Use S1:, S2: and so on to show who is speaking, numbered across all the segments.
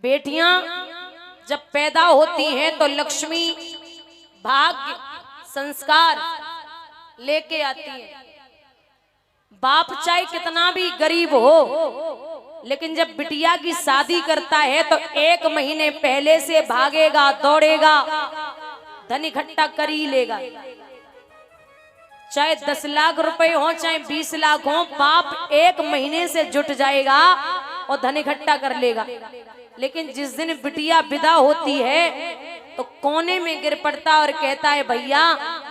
S1: बेटियां जब पैदा होती हैं तो लक्ष्मी भाग्य संस्कार लेके आती है। बाप चाहे कितना भी गरीब हो, लेकिन जब बिटिया की शादी करता है तो 1 महीने पहले से भागेगा, दौड़ेगा, धन इकट्ठा कर ही लेगा। चाहे 10 लाख रुपए हो, चाहे 20 लाख हो, बाप 1 महीने से जुट जाएगा और धन इकट्ठा कर लेगा। लेकिन जिस दिन बिटिया विदा होती है तो कोने में गिर पड़ता और कहता है, भैया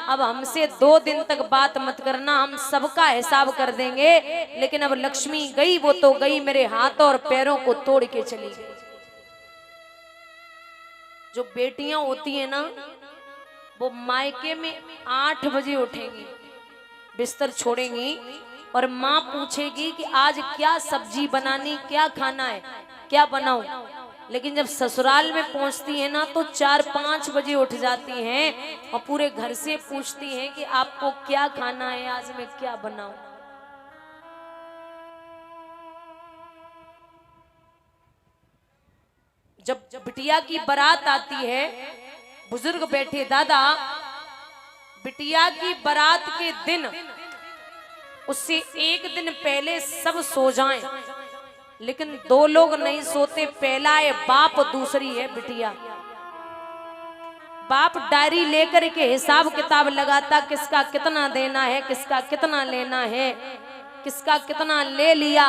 S1: अब हमसे 2 दिन तक बात मत करना, हम सबका हिसाब कर देंगे। लेकिन अब लक्ष्मी गई वो तो गई, मेरे हाथों और पैरों को तोड़ के चली गई। जो बेटियां होती है ना, वो मायके में 8 बजे उठेंगी, बिस्तर छोड़ेंगी और माँ पूछेगी कि आज क्या सब्जी बनानी, क्या खाना है, क्या बनाऊं। लेकिन जब ससुराल में पहुंचती है ना तो 4-5 बजे उठ जाती हैं और पूरे घर से पूछती हैं कि आपको क्या खाना है, आज मैं क्या बनाऊं। जब बिटिया की बारात आती है, बुजुर्ग बैठे दादा, बिटिया की बारात के दिन उससे 1 दिन पहले सब सो जाएं, लेकिन 2 लोग नहीं सोते। पहला है बाप, दूसरी है बिटिया। बाप डायरी लेकर के हिसाब किताब लगाता, किसका कितना देना है, किसका कितना लेना है, किसका कितना ले लिया,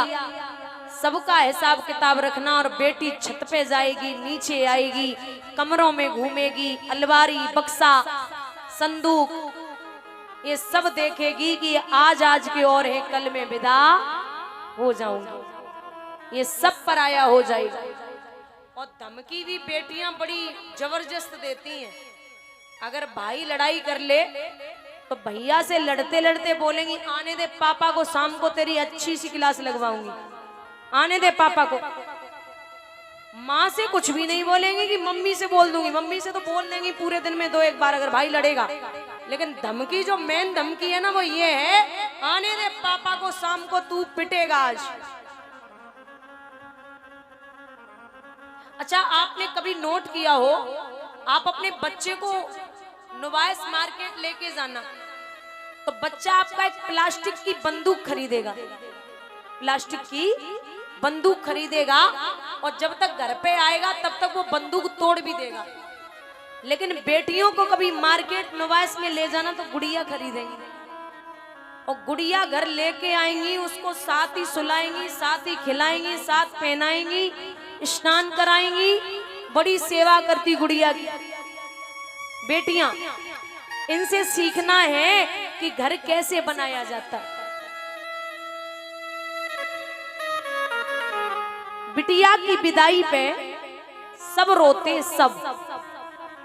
S1: सबका हिसाब किताब रखना। और बेटी छत पे जाएगी, नीचे आएगी, कमरों में घूमेगी, अलमारी, बक्सा, संदूक, ये सब देखेगी कि आज के और है, कल में विदा हो जाऊंगी, ये सब पराया हो जाएगा। और धमकी भी बेटियां बड़ी जबरदस्त देती हैं। अगर भाई लड़ाई कर ले तो भैया से लड़ते लड़ते बोलेंगी, आने दे पापा को, शाम को तेरी अच्छी सी क्लास लगवाऊंगी, आने दे पापा को। माँ से कुछ भी नहीं बोलेंगी कि मम्मी से बोल दूंगी, मम्मी से तो बोल देंगी पूरे दिन में 2-1 बार अगर भाई लड़ेगा। लेकिन धमकी, जो मेन धमकी है ना, वो ये है, आने दे पापा को, शाम को तू पिटेगा आज। अच्छा, आपने कभी नोट किया हो, आप अपने बच्चे को नुवाइस मार्केट लेके जाना तो बच्चा आपका एक प्लास्टिक की बंदूक खरीदेगा, प्लास्टिक की बंदूक खरीदेगा, और जब तक घर पे आएगा तब तक वो बंदूक तोड़ भी देगा। लेकिन बेटियों को कभी मार्केट नुवाइस में ले जाना तो गुड़िया खरीदेंगी, और गुड़िया घर लेके आएंगी, उसको साथ ही सुलाएंगी, साथ ही खिलाएंगी, साथ पहनाएंगी, स्नान कराएंगी, बड़ी सेवा करती गुड़िया की। बेटियां, इनसे सीखना है कि घर कैसे बनाया जाता है। बिटिया की विदाई पे सब रोते, सब,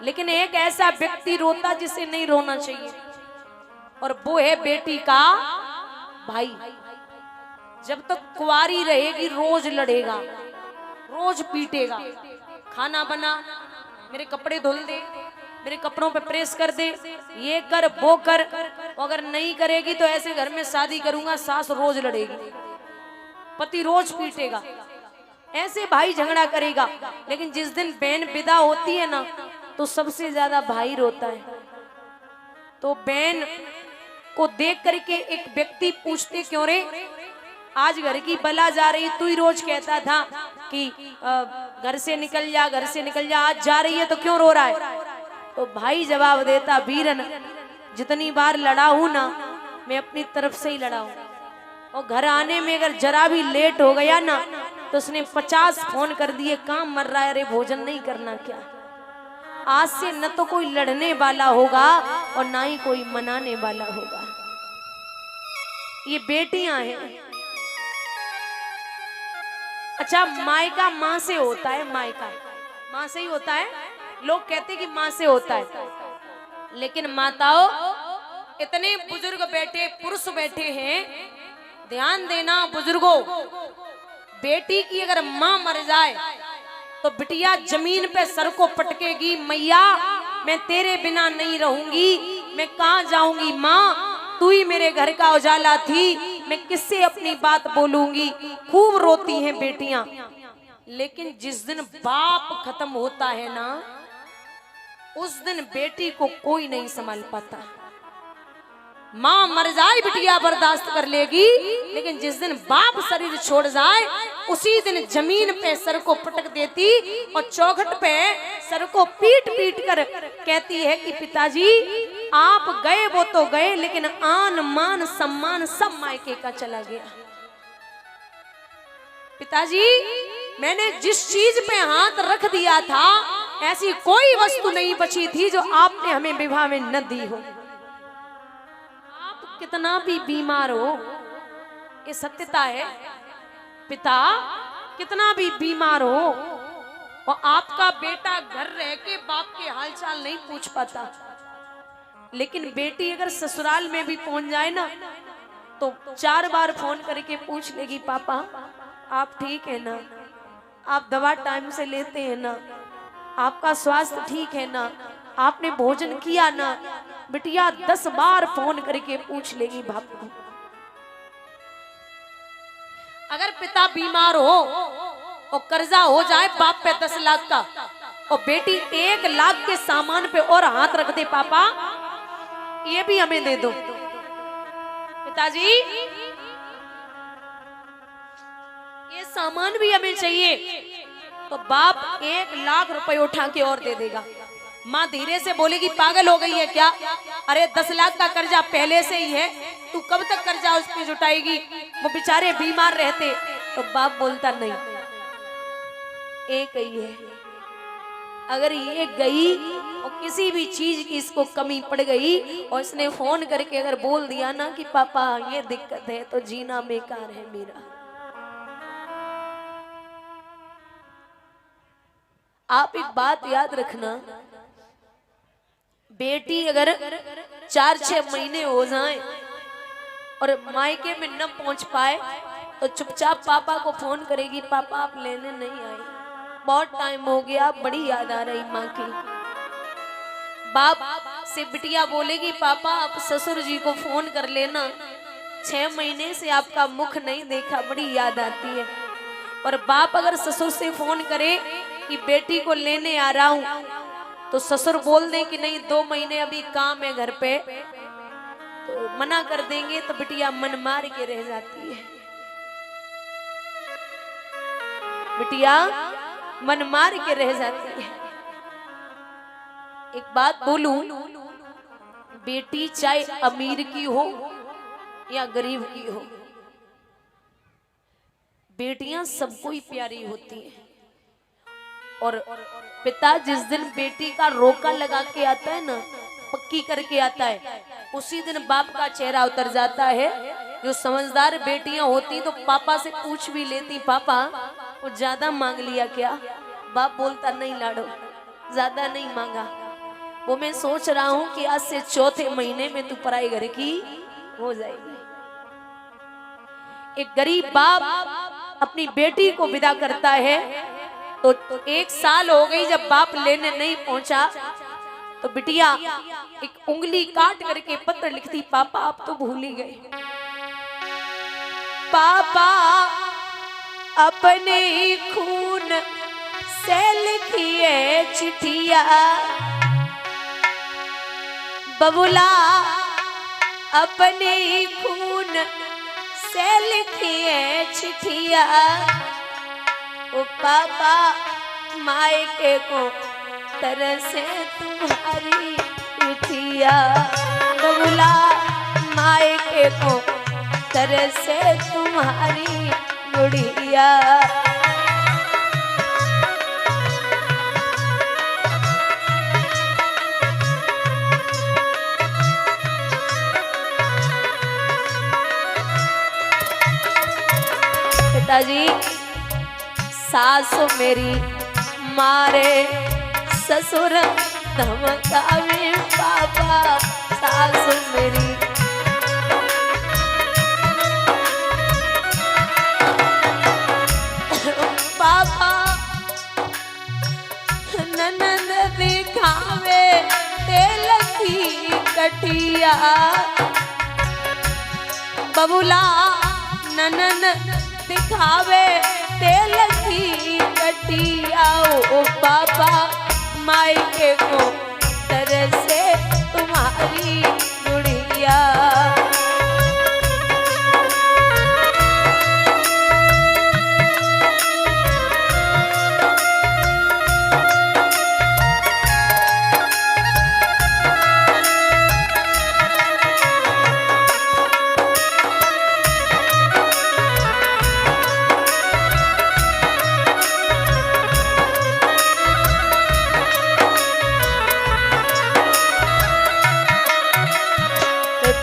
S1: लेकिन एक ऐसा व्यक्ति रोता जिसे नहीं रोना चाहिए, और वो है बेटी का भाई। जब तक कुंवारी रहेगी रोज लड़ेगा, रोज पीटेगा, खाना बना, मेरे कपड़े धुल दे, मेरे कपड़ों पे प्रेस कर दे, ये कर वो कर। अगर नहीं करेगी तो ऐसे घर में शादी करूंगा, सास रोज लड़ेगी, पति रोज पीटेगा, ऐसे भाई झगड़ा करेगा। लेकिन जिस दिन बहन विदा होती है ना तो सबसे ज्यादा भाई रोता है। तो बहन को देख करके एक व्यक्ति पूछते, क्यों रे, आज घर की बला जा रही, तू ही रोज कहता था कि घर से निकल जा, घर से निकल जा, आज जा रही है तो क्यों रो रहा है। तो भाई जवाब देता, वीरन, जितनी बार लड़ा हूं ना, मैं अपनी तरफ से ही लड़ा हूं, और घर आने में अगर जरा भी लेट हो गया ना तो उसने 50 फोन कर दिए, काम मर रहा है, अरे भोजन नहीं करना क्या। आज से न तो कोई लड़ने वाला होगा और ना ही कोई मनाने वाला होगा। ये बेटियां हैं। अच्छा, मायका माँ से होता है, मायका माँ से ही होता है। लोग कहते कि माँ से होता है, लेकिन माताओं, इतने बुजुर्ग बैठे, पुरुष बैठे हैं, ध्यान देना बुजुर्गों, बेटी की अगर माँ मर जाए तो बिटिया जमीन पे सर को पटकेगी, मैया मैं तेरे बिना नहीं रहूंगी, मैं कहाँ जाऊंगी माँ, तू ही मेरे घर का उजाला थी, मैं किससे अपनी बात बोलूंगी। खूब रोती हैं बेटियां। लेकिन जिस दिन बाप खत्म होता है ना, उस दिन बेटी को कोई नहीं संभाल पाता। मां मर जाए बिटिया बर्दाश्त कर लेगी, लेकिन जिस दिन बाप शरीर छोड़ जाए उसी दिन जमीन पे सर को पटक देती और चौखट पे सर को पीट पीट कर कहती है कि पिताजी आप गए वो तो गए, लेकिन आन मान सम्मान सब मायके का चला गया। पिताजी मैंने जिस चीज पे हाथ रख दिया था ऐसी कोई वस्तु नहीं बची थी जो आपने हमें विवाह में न दी हो। आप कितना भी बीमार हो, ये सत्यता है। पिता कितना भी बीमार हो और आपका बेटा घर रह के बाप के हालचाल नहीं पूछ पाता, लेकिन बेटी अगर ससुराल में भी पहुंच जाए ना तो 4 बार फोन करके पूछ लेगी, पापा आप ठीक है ना, आप दवा टाइम से लेते हैं ना, आपका स्वास्थ्य ठीक है ना, आपने भोजन किया ना। बिटिया 10 बार फोन करके पूछ लेगी बाप को। अगर पिता बीमार हो और कर्जा हो जाए बाप पे 10 लाख का और बेटी 1 लाख के सामान पे और हाथ रख दे, पापा ये भी हमें दे दो। पिताजी ये सामान भी हमें चाहिए, तो बाप 1 लाख रुपए उठा के और दे देगा। माँ धीरे से बोलेगी, पागल हो गई है क्या? अरे 10 लाख का कर्जा पहले से ही है, तू कब तक कर्जा उस पे जुटाएगी? वो बेचारे बीमार रहते। तो बाप बोलता नहीं, एक ही है, अगर ये गई और किसी भी चीज की इसको कमी पड़ गई और इसने फोन करके अगर बोल दिया ना कि पापा ये दिक्कत है, तो जीना बेकार है मेरा। आप एक बात याद रखना, बेटी अगर 4-6 महीने हो जाएं और मायके में न पहुंच पाए तो चुपचाप पापा को फोन करेगी, पापा आप लेने नहीं आए, बहुत टाइम हो गया, बड़ी याद आ रही माँ की। बाप से बिटिया बोलेगी, पापा आप ससुर जी को फोन कर लेना, 6 महीने से आपका मुख नहीं देखा, बड़ी याद आती है। और बाप अगर ससुर से फोन करे कि बेटी को लेने आ रहा हूं, तो ससुर बोल दे कि नहीं 2 महीने अभी काम है घर पे, तो मना कर देंगे, तो बिटिया मन मार के रह जाती है। बिटिया मन मार के रह जाती है। एक बात बोलूं, बेटी चाहे अमीर की हो या गरीब की हो, बेटियां सबको ही प्यारी होती हैं। और पिता जिस दिन बेटी का रोका लगा के आता है ना, पक्की करके आता है, उसी दिन बाप का चेहरा उतर जाता है। जो समझदार बेटियां होती तो पापा से पूछ भी लेती, पापा वो ज्यादा मांग लिया क्या? बाप बोलता नहीं लाडो, ज्यादा नहीं मांगा, वो मैं सोच रहा हूं कि आज से 4थे महीने में तू पराई घर की हो जाएगी। एक गरीब बाप अपनी बेटी को विदा करता है तो 1 साल हो गई जब बाप लेने नहीं पहुंचा, तो बिटिया एक उंगली काट करके पत्र लिखती, पापा आप तो भूल ही गए, पापा अपने ही खून से लिखिए चिट्ठिया, बबुला अपने ही खून से लिखिए चिट्ठिया, ओ पापा मायके को तरसे तुम्हारी चिट्ठिया, बबुला मायके को तरसे तुम्हारी गुड़िया। पिताजी सासु मेरी मारे, ससुर धमकावे, पापा सासु मेरी पापा ननद दिखावे तेल की कटिया, बबुला ननद दिखावे तेल की बिटिया ओ पापा मायके को तरसे तुम्हारी गुड़िया।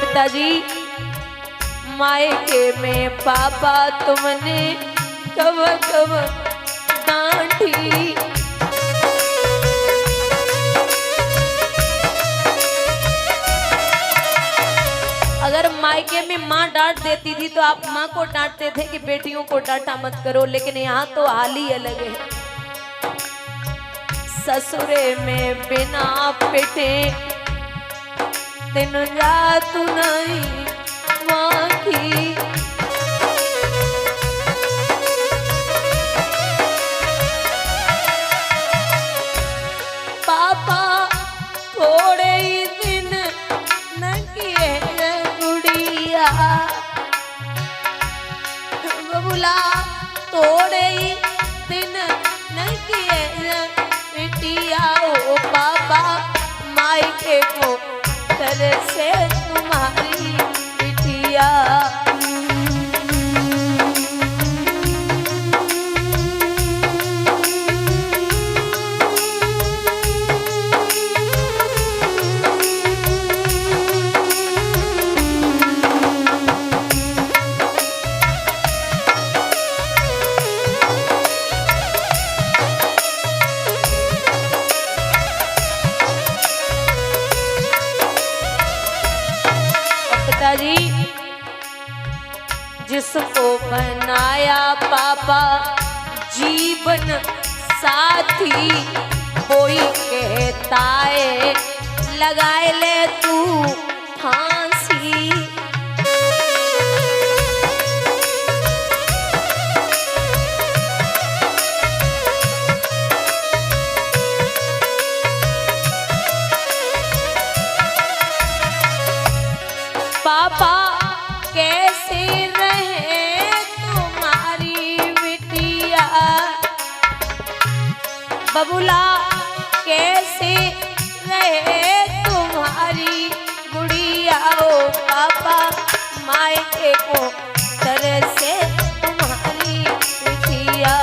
S1: पिताजी मायके में पापा तुमने कब कब डांटी, अगर मायके में माँ डांट देती थी तो आप माँ को डांटते थे कि बेटियों को डांटा मत करो, लेकिन यहाँ तो हाल ही अलग है। ससुरे में बिना पिटे दिन रात नहीं माँ की, पापा थोड़े ही दिन न किए गुड़िया, बबुला थोड़े ही दिन न किए बिटिया ओ पापा मायके को तरसे तुम्हारी बिटिया। पिताजी जिसको बनाया पापा जीवन साथी, कोई कहता है लगाए ले तू फांसी, पापा कैसे रहे तुम्हारी बिटिया, बबुला कैसे रहे तुम्हारी गुड़िया ओ पापा मायके को तरसे तुम्हारी बिटिया।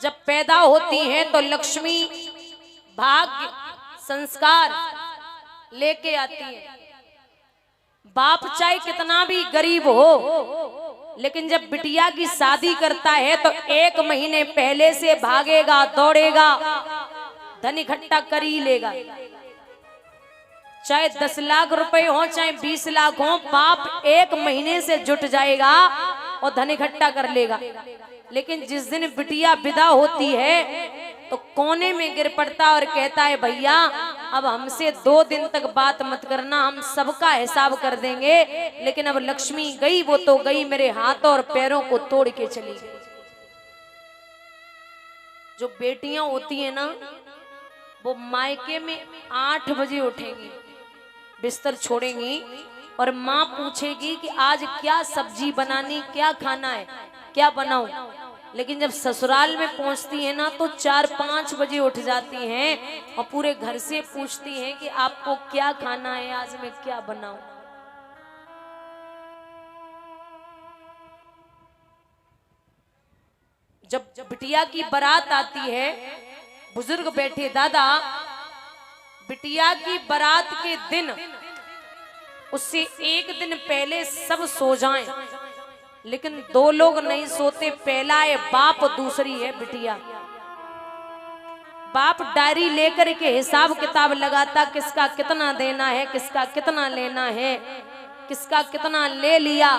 S1: जब पैदा होती हैं तो लक्ष्मी भाग्य संस्कार लेके आती है। बाप चाहे कितना भी गरीब हो, लेकिन जब बिटिया की शादी करता है तो 1 महीने पहले से भागेगा दौड़ेगा, धन इकट्ठा कर ही लेगा। चाहे 10 लाख रुपए हो चाहे 20 लाख हो, बाप 1 महीने से जुट जाएगा और धन इकट्ठा कर लेगा। लेकिन जिस दिन बिटिया विदा होती है तो कोने में गिर पड़ता और कहता है भैया अब हमसे 2 दिन तक बात मत करना, हम सबका हिसाब कर देंगे। लेकिन अब लक्ष्मी गई वो तो गई, मेरे हाथों और पैरों को तोड़ के चली गई। जो बेटियां होती है ना वो मायके में 8 बजे उठेंगी, बिस्तर छोड़ेंगी और माँ पूछेगी कि आज क्या सब्जी बनानी, क्या खाना है, क्या बनाऊं। लेकिन जब ससुराल में पहुंचती है ना तो 4-5 बजे उठ जाती हैं और पूरे घर से पूछती हैं कि आपको क्या खाना है, आज मैं क्या बनाऊं। जब बिटिया की बारात आती है, बुजुर्ग बैठे, दादा बिटिया की बारात के दिन उससे एक दिन पहले सब सो जाएं, लेकिन दो लोग नहीं सोते। पहला है बाप, दूसरी है बिटिया। बाप डायरी लेकर के हिसाब किताब लगाता, किसका कितना देना है, किसका कितना लेना है, किसका कितना ले लिया,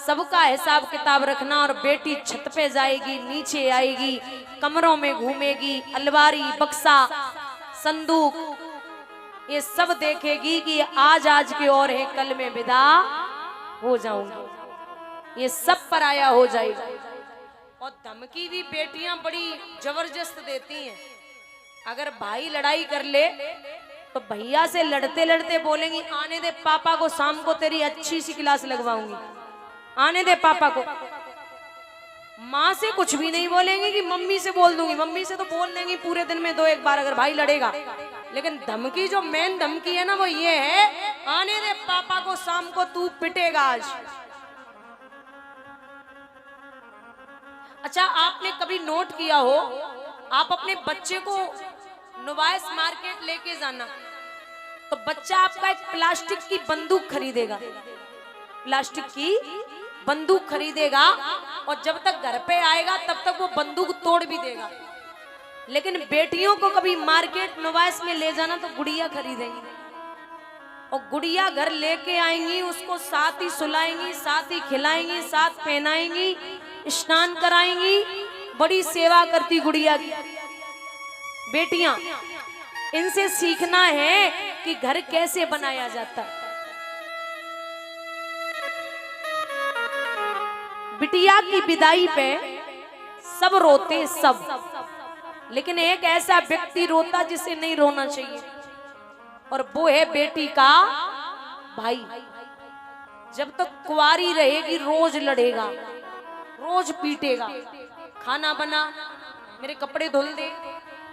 S1: सबका हिसाब किताब रखना। और बेटी छत पे जाएगी, नीचे आएगी, कमरों में घूमेगी, अलमारी, बक्सा, संदूक, ये सब देखेगी कि आज की और है, कल में विदा हो जाऊंगी, ये सब पराया हो जाएगा। और धमकी भी बेटियां बड़ी जबरदस्त देती हैं। अगर भाई लड़ाई कर ले तो भैया से लड़ते लड़ते बोलेंगी, आने दे पापा को, शाम को तेरी अच्छी सी क्लास लगवाऊंगी, आने दे पापा को। माँ से कुछ भी नहीं बोलेंगे कि मम्मी से बोल दूंगी। मम्मी से तो बोल देंगी पूरे दिन में 2-1 बार अगर भाई लड़ेगा। लेकिन धमकी, जो मेन धमकी है ना, वो ये है, आने दे पापा को, शाम को तू पिटेगा आज। अच्छा, आपने कभी नोट किया हो, आप अपने बच्चे को नोवाइस मार्केट लेके जाना तो बच्चा आपका एक प्लास्टिक की बंदूक खरीदेगा, प्लास्टिक की बंदूक खरीदेगा, और जब तक घर पे आएगा तब तक वो बंदूक तोड़ भी देगा। लेकिन बेटियों को कभी मार्केट नोवाइस में ले जाना तो गुड़िया खरीदेंगी, और गुड़िया घर लेके आएंगी, उसको साथ ही सुलाएंगी, साथ ही खिलाएंगी, साथ पहनाएंगी, स्नान कराएंगी, बड़ी सेवा करती गुड़िया की। बेटियां, इनसे सीखना है कि घर कैसे बनाया जाता है। बिटिया की विदाई पे सब रोते, सब, लेकिन एक ऐसा व्यक्ति रोता जिसे नहीं रोना चाहिए, और वो है बेटी का भाई। जब तक कुंवारी रहेगी रोज लड़ेगा, रोज पीटेगा, खाना बना, मेरे कपड़े धुल दे,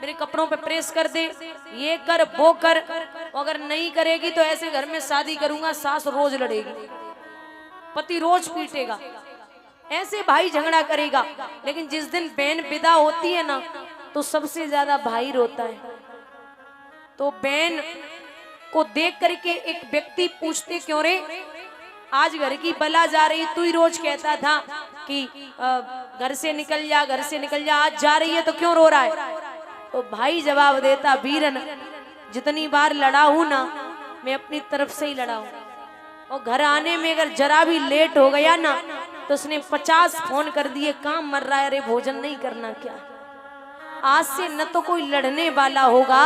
S1: मेरे कपड़ों पे प्रेस कर दे, ये कर वो कर। अगर नहीं करेगी तो ऐसे घर में शादी करूंगा। सास रोज लड़ेगी, पति रोज पीटेगा, ऐसे भाई झगड़ा करेगा। लेकिन जिस दिन बहन विदा होती है ना, तो सबसे ज्यादा भाई रोता है। तो बहन को देख करके एक व्यक्ति पूछते, क्यों रे, आज घर की बला जा रही, तू ही रोज कहता था कि घर से निकल जा, घर से निकल जा, आज जा रही है तो क्यों रो रहा है? तो भाई जवाब देता, वीरन, जितनी बार लड़ा हूं ना, मैं अपनी तरफ से ही लड़ा हूं, और घर आने में अगर जरा भी लेट हो गया ना तो उसने 50 फोन कर दिए, काम मर रहा है, अरे भोजन नहीं करना क्या? आज से न तो कोई लड़ने वाला होगा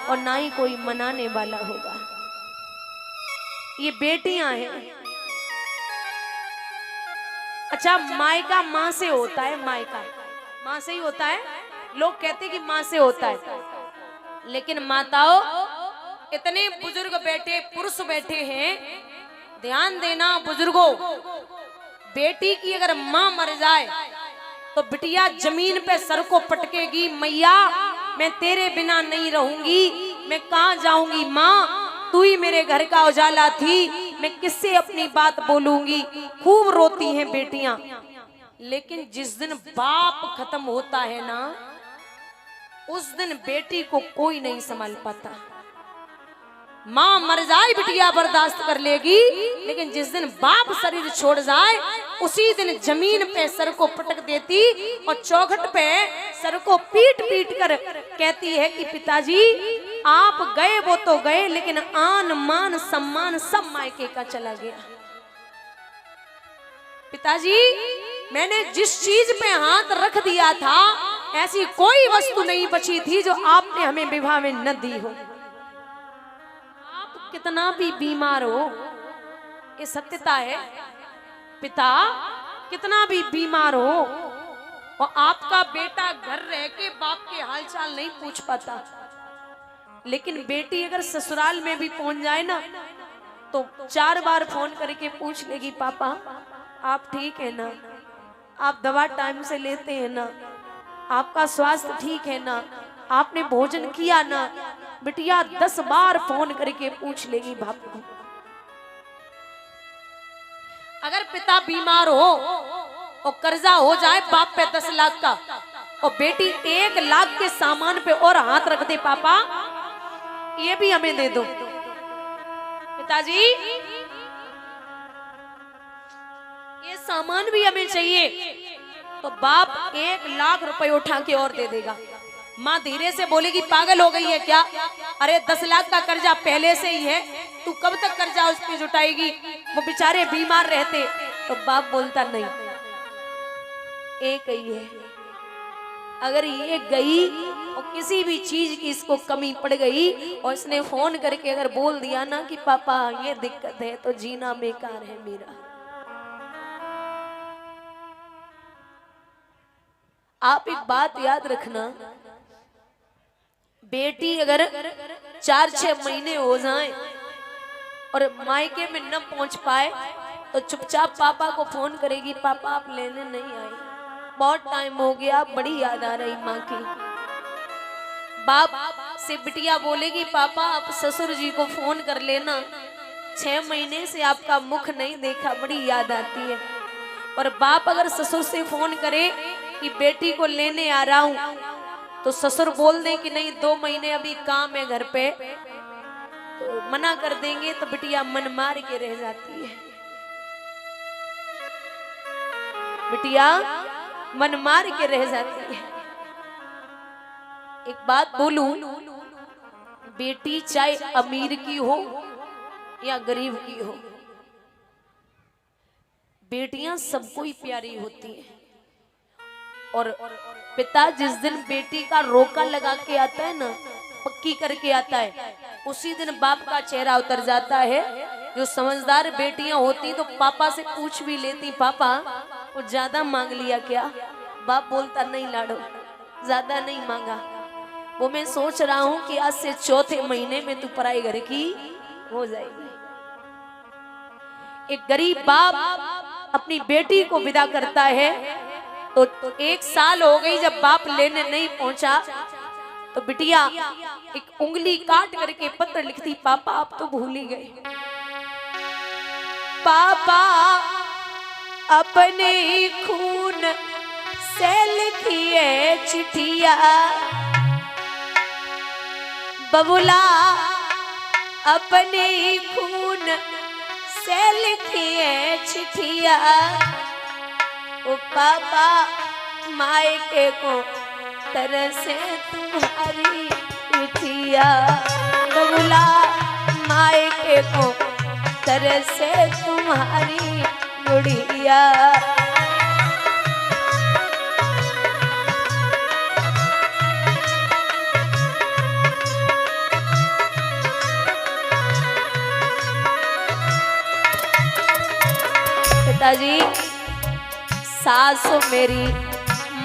S1: और ना ही कोई मनाने वाला होगा। ये बेटियां हैं। अच्छा, मायका माँ से होता है, मायका माँ से ही होता है। लोग कहते कि माँ से होता है, लेकिन माताओं, इतने बुजुर्ग बैठे, पुरुष बैठे हैं, ध्यान देना बुजुर्गों, बेटी की अगर माँ मर जाए तो बिटिया जमीन पे सर को पटकेगी, मैया मैं तेरे बिना नहीं रहूंगी, मैं कहाँ जाऊंगी माँ, तू ही मेरे घर का उजाला थी, मैं किससे अपनी बात बोलूंगी। खूब रोती हैं बेटियां। लेकिन जिस दिन बाप खत्म होता है ना, उस दिन बेटी को कोई नहीं संभाल पाता। माँ मर जाए बिटिया बर्दाश्त कर लेगी, लेकिन जिस दिन बाप शरीर छोड़ जाए उसी दिन जमीन पे सर को पटक देती और चौखट पे सर को पीट पीट कर कहती है कि पिताजी आप गए वो तो गए, लेकिन आन मान सम्मान सब मायके का चला गया। पिताजी मैंने जिस चीज पे हाथ रख दिया था, ऐसी कोई वस्तु नहीं बची थी जो आपने हमें विवाह में न दी हो। आप कितना भी बीमार हो, ये सत्यता है। पिता कितना भी बीमार हो और आपका बेटा घर रह के बाप के हालचाल नहीं पूछ पाता, लेकिन बेटी अगर ससुराल में भी पहुंच जाए ना तो 4 बार फोन करके पूछ लेगी, पापा आप ठीक है ना, आप दवा टाइम से लेते हैं ना, आपका स्वास्थ्य ठीक है ना, आपने भोजन किया ना। बिटिया 10 बार फोन करके पूछ लेगी बाप को। अगर पिता बीमार हो और कर्जा हो जाए बाप पे 10 लाख का, और बेटी 1 लाख के सामान पे और हाथ रख दे, पापा ये भी हमें दे दो। पिताजी ये सामान भी हमें चाहिए। तो बाप 1 लाख रुपए उठा के और दे देगा। माँ धीरे से बोलेगी पागल हो गई है क्या? अरे 10 लाख का कर्जा पहले से ही है, तू कब तक कर्जा उस पे जुटाएगी? वो बेचारे बीमार रहते। तो बाप बोलता नहीं, एक ही है, अगर ये गई और किसी भी चीज की इसको कमी पड़ गई और इसने फोन करके अगर बोल दिया ना कि पापा ये दिक्कत है, तो जीना बेकार है मेरा। आप एक बात याद रखना, बेटी अगर 4-6 महीने हो जाए और मायके में न पहुंच पाए तो चुपचाप पापा को फोन करेगी, पापा आप लेने नहीं आए, बहुत टाइम हो गया, बड़ी याद आ रही माँ की। बाप से बिटिया बोलेगी पापा आप ससुर जी को फोन कर लेना, 6 महीने से आपका मुख नहीं देखा, बड़ी याद आती है। और बाप अगर ससुर से फोन करे कि बेटी को लेने आ रहा हूं, तो ससुर बोल दे कि नहीं 2 महीने अभी काम है घर पे, तो मना कर देंगे, तो बिटिया मन मार के रह जाती है। बिटिया मन मार के रह जाती है। एक बात बोलूं, बेटी चाहे अमीर की हो या गरीब की हो, बेटियां सबको ही प्यारी होती हैं। और पिता जिस दिन बेटी का रोका लगा के आता है ना, पक्की करके आता है, उसी दिन बाप का चेहरा उतर जाता है। जो समझदार बेटियां होती तो पापा से पूछ भी लेती, पापा वो ज्यादा मांग लिया क्या? बाप बोलता नहीं लाडो, ज्यादा नहीं मांगा, वो मैं सोच रहा हूं कि आज से 4थे महीने में तू पराई घर की हो जाएगी। एक गरीब बाप अपनी बेटी को विदा करता है, तो 1 साल हो गई जब बाप लेने नहीं पहुंचा, तो बिटिया एक उंगली काट करके पत्र लिखती, पापा आप तो भूल ही गए, पापा अपने खून से लिखी है चिट्ठिया, बबुला अपने खून से लिखी है चिट्ठिया, ओ पापा मायके को तरसे तुम्हारी चिट्ठिया, बबुला मायके को तरसे तुम्हारी गुड़िया। पिताजी सासु मेरी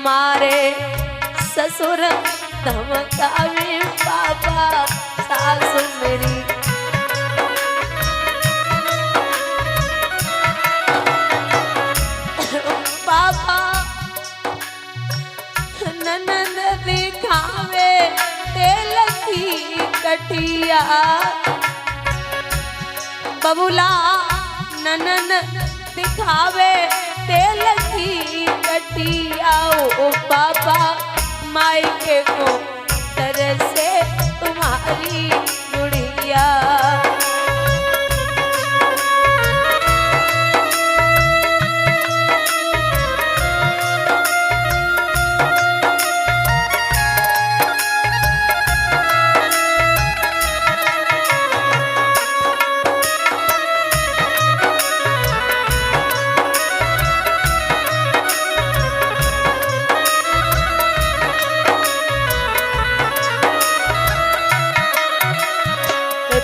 S1: मारे, ससुर धमकावे, पापा सासु मेरी पापा ननद दिखावे तेल की कटिया, बबुला ननद दिखावे तेल की कटिया, ओ पापा मायके को तरसे तुम्हारी गुड़िया।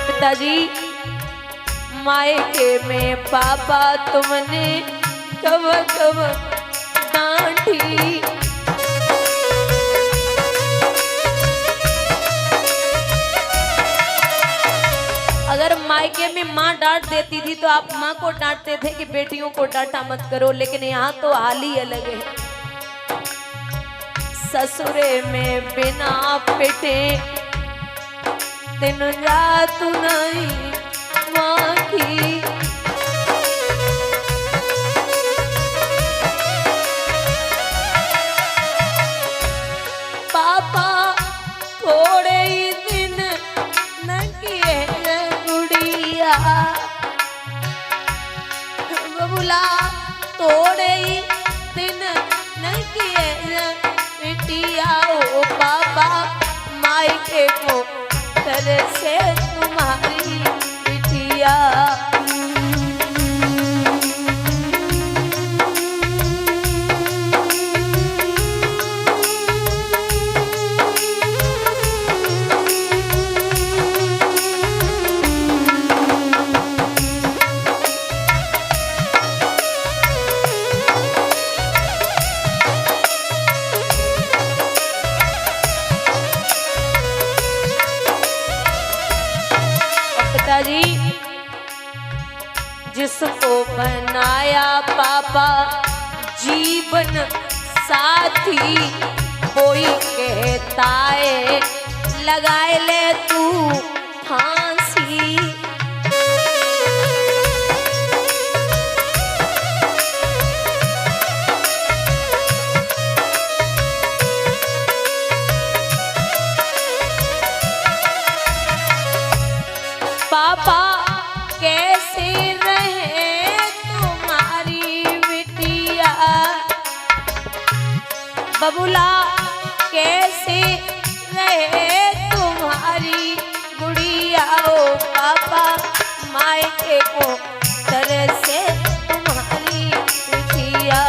S1: पिताजी मायके में पापा तुमने कब कब डांटी, अगर मायके में माँ डांट देती थी तो आप माँ को डांटते थे कि बेटियों को डांटा मत करो, लेकिन यहाँ तो हाल ही अलग है। ससुरे में बिना पिटे दिन रात नहीं माँ की, पापा थोड़े ही दिन बबुला थोड़े ही दिन नहीं किए बिटिया ओ बाबा मायके को तरह से तुम्हारी बिटिया। पिताजी जिसको बनाया पापा जीवन साथी कोई कहता है लगाए ले तू फांसी। पापा कैसे रहे तुम्हारी बिटिया, बबुला कैसे रहे तुम्हारी गुड़िया ओ पापा मायके को तरह से तुम्हारी बिटिया।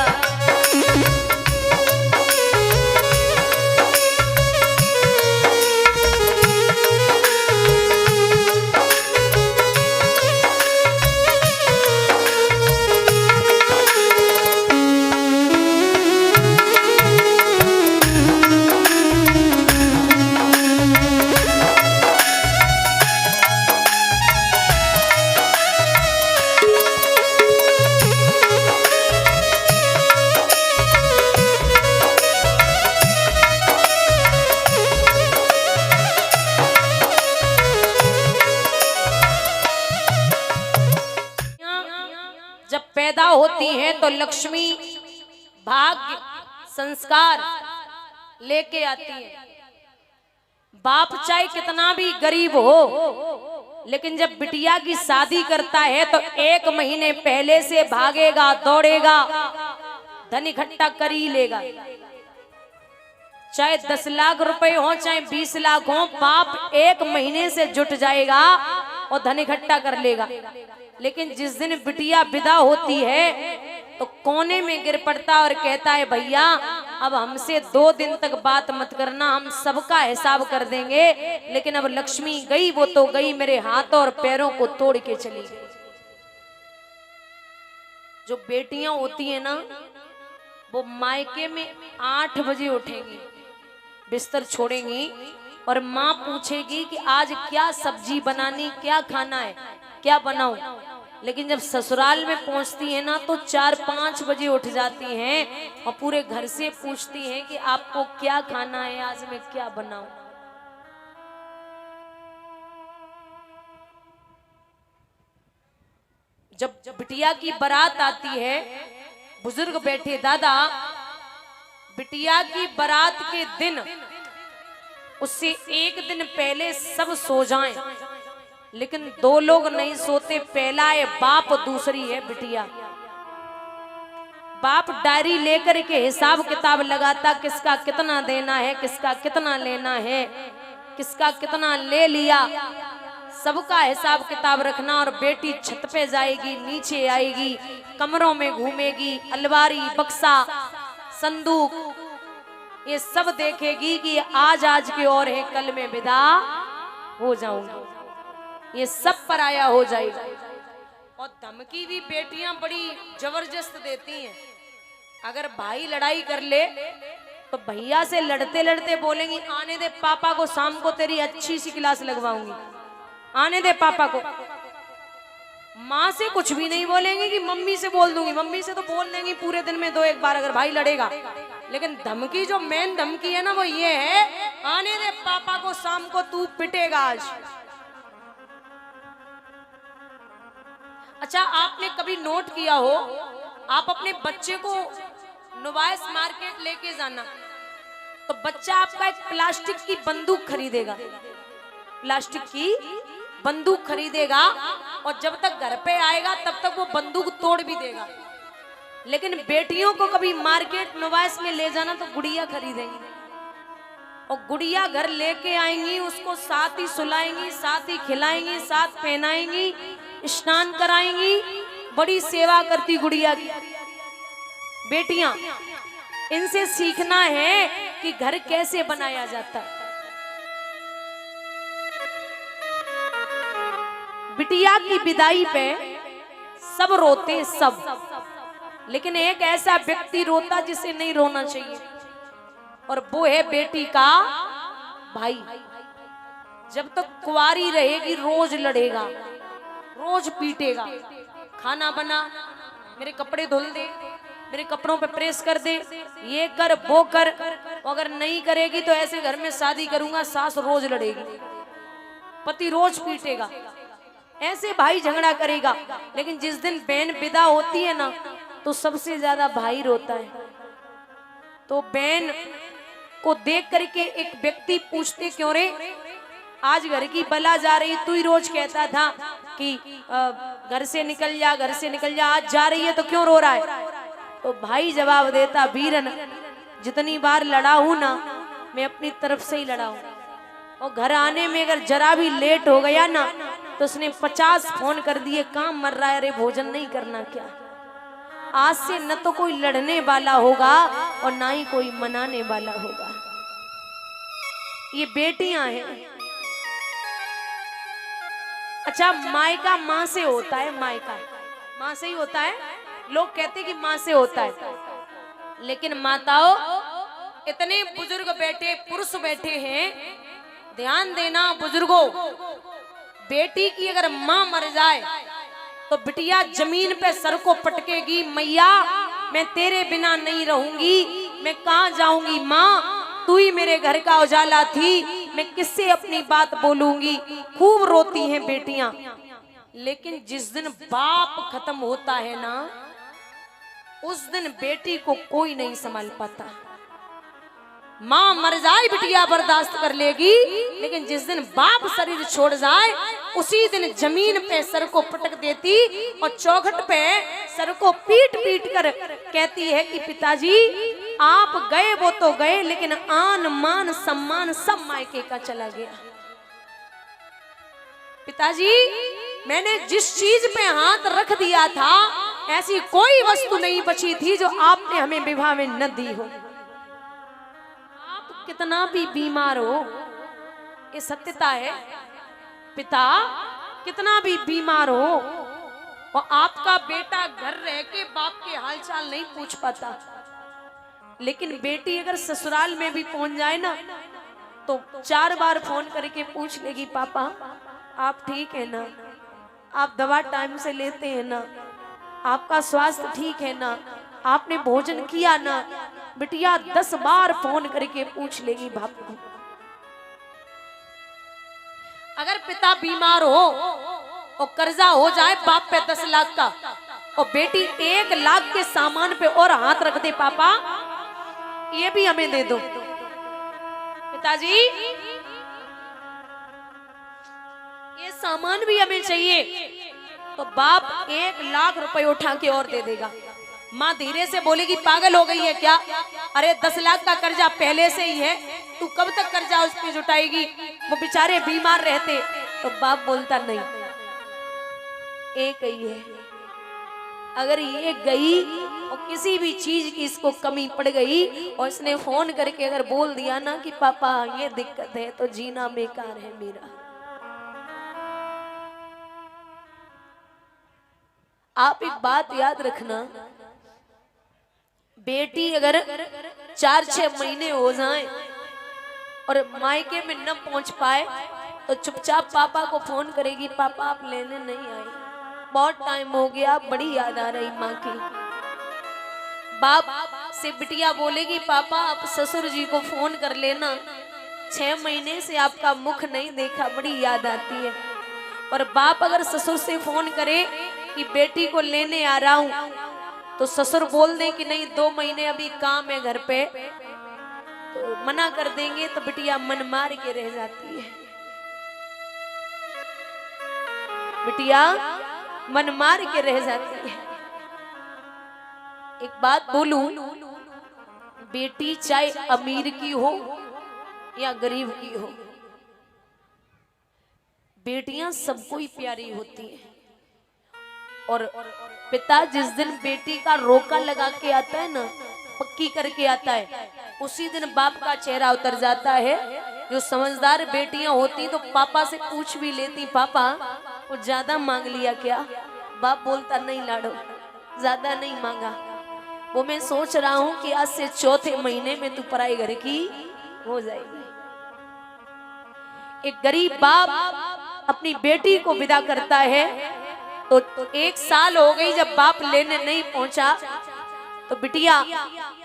S1: जब पैदा होती हैं तो लक्ष्मी भाग्य संस्कार लेके आती है। बाप चाहे कितना भी गरीब हो लेकिन जब बिटिया की शादी करता है तो 1 महीने पहले से भागेगा दौड़ेगा धन इकट्ठा कर ही लेगा। चाहे 10 लाख रुपए हो चाहे 20 लाख हो बाप 1 महीने से जुट जाएगा और धन इकट्ठा कर लेगा। लेकिन जिस दिन बिटिया विदा होती है तो कोने में गिर पड़ता और कहता है भैया अब हमसे 2 दिन तक बात मत करना, हम सबका हिसाब कर देंगे। लेकिन अब लक्ष्मी गई वो तो गई, मेरे हाथों और पैरों को तोड़ के चली गई। जो बेटियां होती है ना वो मायके में 8 बजे उठेंगी, बिस्तर छोड़ेंगी और माँ पूछेगी कि आज क्या सब्जी बनानी, क्या खाना है, क्या बनाऊं। लेकिन जब ससुराल में पहुंचती है ना तो 4-5 बजे उठ जाती हैं और पूरे घर से पूछती हैं कि आपको क्या खाना है, आज मैं क्या बनाऊं। जब बिटिया की बारात आती है, बुजुर्ग बैठे दादा बिटिया की बारात के दिन उससे 1 दिन पहले सब सो जाएं, लेकिन 2 लोग नहीं सोते। पहला है बाप, दूसरी है बिटिया। बाप डायरी लेकर के हिसाब किताब लगाता, किसका कितना देना है, किसका कितना लेना है, किसका कितना ले लिया, सबका हिसाब किताब रखना। और बेटी छत पे जाएगी, नीचे आएगी, कमरों में घूमेगी, अलमारी बक्सा संदूक ये सब देखेगी कि आज के और है, कल में विदा हो जाऊंगी, ये सब पराया हो जाएगा। और धमकी भी बेटियां बड़ी जबरदस्त देती हैं। अगर भाई लड़ाई कर ले तो भैया से लड़ते लड़ते बोलेंगी आने दे पापा को, शाम को तेरी अच्छी सी क्लास लगवाऊंगी, आने दे पापा को। माँ से कुछ भी नहीं बोलेंगी कि मम्मी से बोल दूंगी, मम्मी से तो बोल देंगी पूरे दिन में 2-1 बार अगर भाई लड़ेगा। लेकिन धमकी जो मेन धमकी है ना वो ये है, आने दे पापा को, शाम को तू पिटेगा आज। अच्छा, आपने कभी नोट किया हो, आप अपने बच्चे को नोवाइस मार्केट लेके जाना तो बच्चा आपका एक प्लास्टिक की बंदूक खरीदेगा, प्लास्टिक की बंदूक खरीदेगा और जब तक घर पे आएगा तब तक वो बंदूक तोड़ भी देगा। लेकिन बेटियों को कभी मार्केट नवाइस में ले जाना तो गुड़िया खरीदेंगी, और गुड़िया घर लेके आएंगी, उसको साथ ही सुलाएंगी, साथ ही खिलाएंगी, साथ पहनाएंगी, स्नान कराएंगी, बड़ी सेवा करती गुड़िया की। बेटियां, इनसे सीखना है कि घर कैसे बनाया जाता है। बिटिया की विदाई पे सब रोते सब, लेकिन एक ऐसा व्यक्ति रोता जिसे नहीं रोना चाहिए, और वो है बेटी का भाई। जब तक कुंवारी रहेगी रोज लड़ेगा, रोज पीटेगा, खाना बना, मेरे कपड़े धुल दे, मेरे कपड़ों पे प्रेस कर दे, ये कर वो कर, अगर नहीं करेगी तो ऐसे घर में शादी करूंगा। सास रोज लड़ेगी, पति रोज पीटेगा, ऐसे भाई झगड़ा करेगा। लेकिन जिस दिन बहन विदा होती है ना, तो सबसे ज्यादा भाई रोता है। तो बहन को देख करके एक व्यक्ति पूछते, क्यों रे, आज घर की बला जा रही, तू ही रोज कहता था कि घर से निकल जा, घर से निकल जा, आज जा रही है तो क्यों रो रहा है? तो भाई जवाब देता, वीरन, जितनी बार लड़ा हूं ना, मैं अपनी तरफ से ही लड़ा हूं, और घर आने में अगर जरा भी लेट हो गया ना तो उसने 50 फोन कर दिए, काम मर रहा है, अरे भोजन नहीं करना क्या? आज से न तो कोई लड़ने वाला होगा और ना ही कोई मनाने वाला होगा। ये बेटियां हैं। अच्छा, मायका माँ से होता है, मायका माँ से ही होता है, लोग कहते कि माँ से होता है, लेकिन माताओं, इतने बुजुर्ग बैठे, पुरुष बैठे हैं, ध्यान देना बुजुर्गों, बेटी की अगर माँ मर जाए तो बिटिया जमीन पे सर को पटकेगी, मैया मैं तेरे बिना नहीं रहूंगी, मैं कहाँ जाऊंगी माँ, तू ही मेरे घर का उजाला थी, मैं किससे अपनी बात बोलूंगी। खूब रोती हैं बेटियां। लेकिन जिस दिन बाप खत्म होता है ना, उस दिन बेटी को कोई नहीं संभाल पाता। माँ मर जाए बिटिया बर्दाश्त कर लेगी, लेकिन जिस दिन बाप शरीर छोड़ जाए, उसी दिन जमीन पे सर को पटक देती और चौखट पे सर को पीट पीट कर कहती है कि पिताजी आप गए वो तो गए, लेकिन आन मान सम्मान सब मायके का चला गया। पिताजी, मैंने जिस चीज पे हाथ रख दिया था, ऐसी कोई वस्तु नहीं बची थी जो आपने हमें विवाह में न दी हो। कितना भी बीमार हो, ये सत्यता है, पिता कितना भी बीमार हो और आपका बेटा घर रह के बाप के हालचाल नहीं पूछ पाता, लेकिन बेटी अगर ससुराल में भी पहुंच जाए ना, तो 4 बार फोन करके पूछ लेगी, पापा आप ठीक है ना, आप दवा टाइम से लेते हैं ना, आपका स्वास्थ्य ठीक है ना, आपने भोजन किया ना। बिटिया 10 बार फोन करके पूछ लेगी बाप को। अगर पिता बीमार हो और कर्जा हो जाए बाप पे 10 लाख का, और बेटी 1 लाख के सामान पे और हाथ रख दे, पापा ये भी हमें दे दो, पिताजी ये सामान भी हमें चाहिए, तो बाप 1 लाख रुपए उठा के और दे देगा। माँ धीरे से बोलेगी, पागल हो गई है क्या? अरे 10 लाख का कर्जा पहले से ही है, तू कब तक कर्जा उस पे जुटाएगी? वो बेचारे बीमार रहते। तो बाप बोलता, नहीं, एक ही है, अगर ये गई और किसी भी चीज की इसको कमी पड़ गई और इसने फोन करके अगर बोल दिया ना कि पापा ये दिक्कत है, तो जीना बेकार है मेरा। आप एक बात याद रखना, बेटी अगर 4-6 महीने हो जाएं और मायके में न पहुंच पाए, तो चुपचाप पापा को फोन करेगी, पापा आप लेने नहीं आए, बहुत टाइम हो गया, बड़ी याद आ रही माँ की। बाप से बिटिया बोलेगी, पापा आप ससुर जी को फोन कर लेना, 6 महीने से आपका मुख नहीं देखा, बड़ी याद आती है। और बाप अगर ससुर से फोन करे कि बेटी को लेने आ रहा हूं, तो ससुर बोल दे कि नहीं 2 महीने अभी काम है घर पे, तो मना कर देंगे, तो बिटिया मन मार के रह जाती है। बिटिया मन मार के रह जाती है। एक बात बोलूं, बेटी चाहे अमीर की हो या गरीब की हो, बेटियां सबको ही प्यारी होती हैं। और पिता जिस दिन बेटी का रोका लगा के आता है ना, पक्की करके आता है, उसी दिन बाप का चेहरा उतर जाता है। जो समझदार बेटियां होती तो पापा से पूछ भी लेती, पापा वो ज्यादा मांग लिया क्या? बाप बोलता नहीं लाडो, ज्यादा नहीं मांगा। वो मैं सोच रहा हूं कि आज से चौथे महीने में तू पराई घर की हो जाएगी। एक गरीब बाप अपनी बेटी को विदा करता है तो 1 साल हो गई जब बाप लेने नहीं पहुंचा, तो बिटिया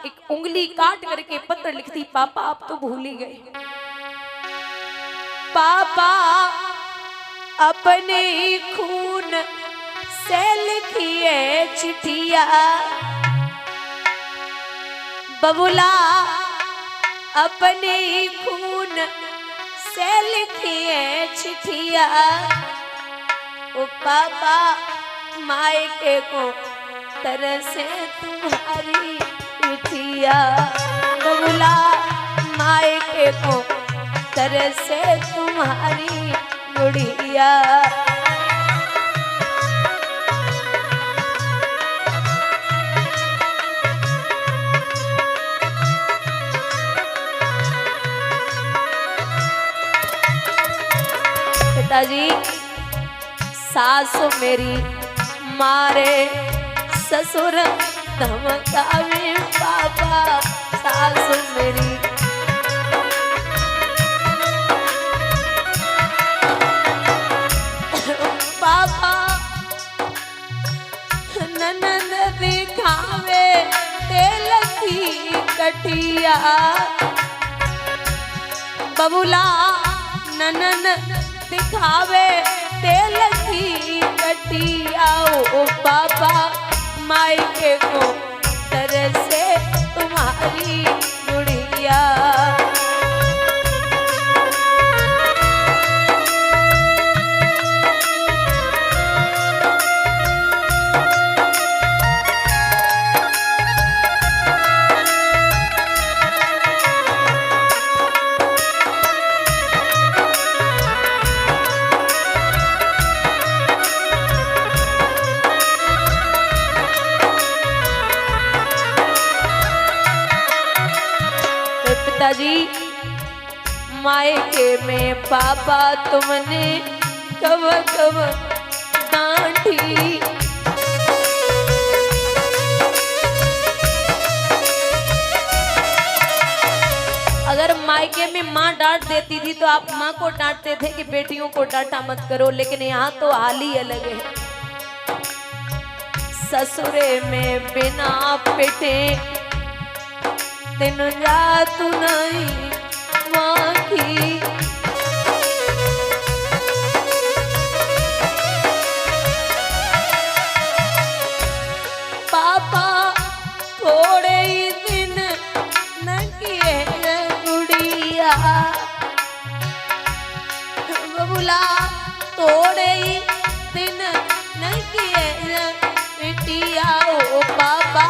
S1: एक उंगली काट करके पत्र लिखती, पापा आप तो भूल ही गए। पापा अपने खून से लिखिए चिट्ठिया, बबुला अपने खून से लिखिए चिट्ठिया। ओ पापा मायके को तरसे तुम्हारी चिट्ठिया, बबुला मायके को तरसे तुम्हारी गुड़िया। पिताजी सासु मेरी मारे, ससुर धमकावे, पापा सासु मेरी पापा ननद दिखावे तेल की कटिया, बबुला ननद दिखावे तेल की कटिया। ओ पापा मायके को तरसे तुम्हारी गुड़िया। पिताजी मायके में पापा तुमने कब कब डांटी, अगर मायके में माँ डांट देती थी तो आप माँ को डांटते थे कि बेटियों को डांटा मत करो, लेकिन यहाँ तो हाल ही अलग है। ससुरे में बिना पिटे दिन रात नहीं माँ की, पापा थोड़े ही दिन न किए गुड़िया, बबुला थोड़े ही दिन न किए बिटिया। ओ पापा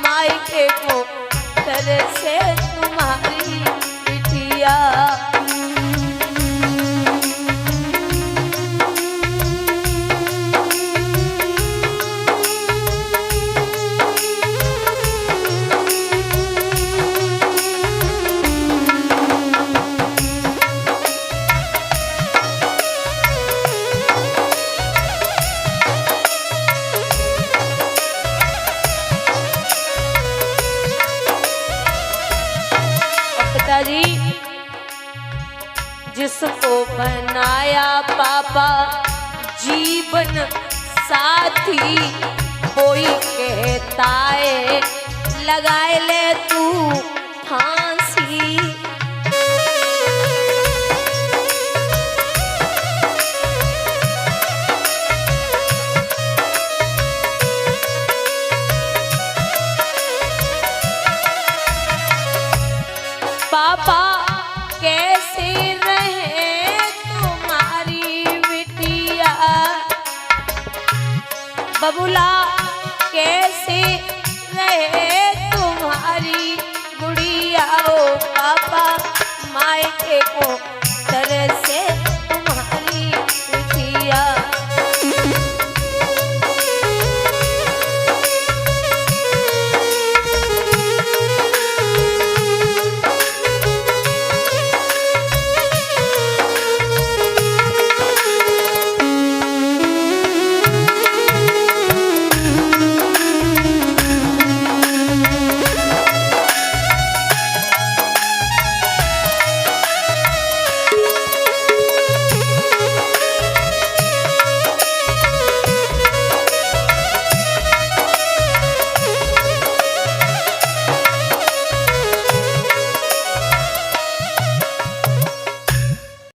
S1: मायके को तरसे तुम्हारी बिटिया। पिताजी जिसको बनाया पापा जीवन साथी, कोई कहता है लगाए ले तू फांसी। पापा कैसे रहे तुम्हारी बिटिया, बबुला कैसे रहे तुम्हारी गुड़िया ओ पापा मायके को तरस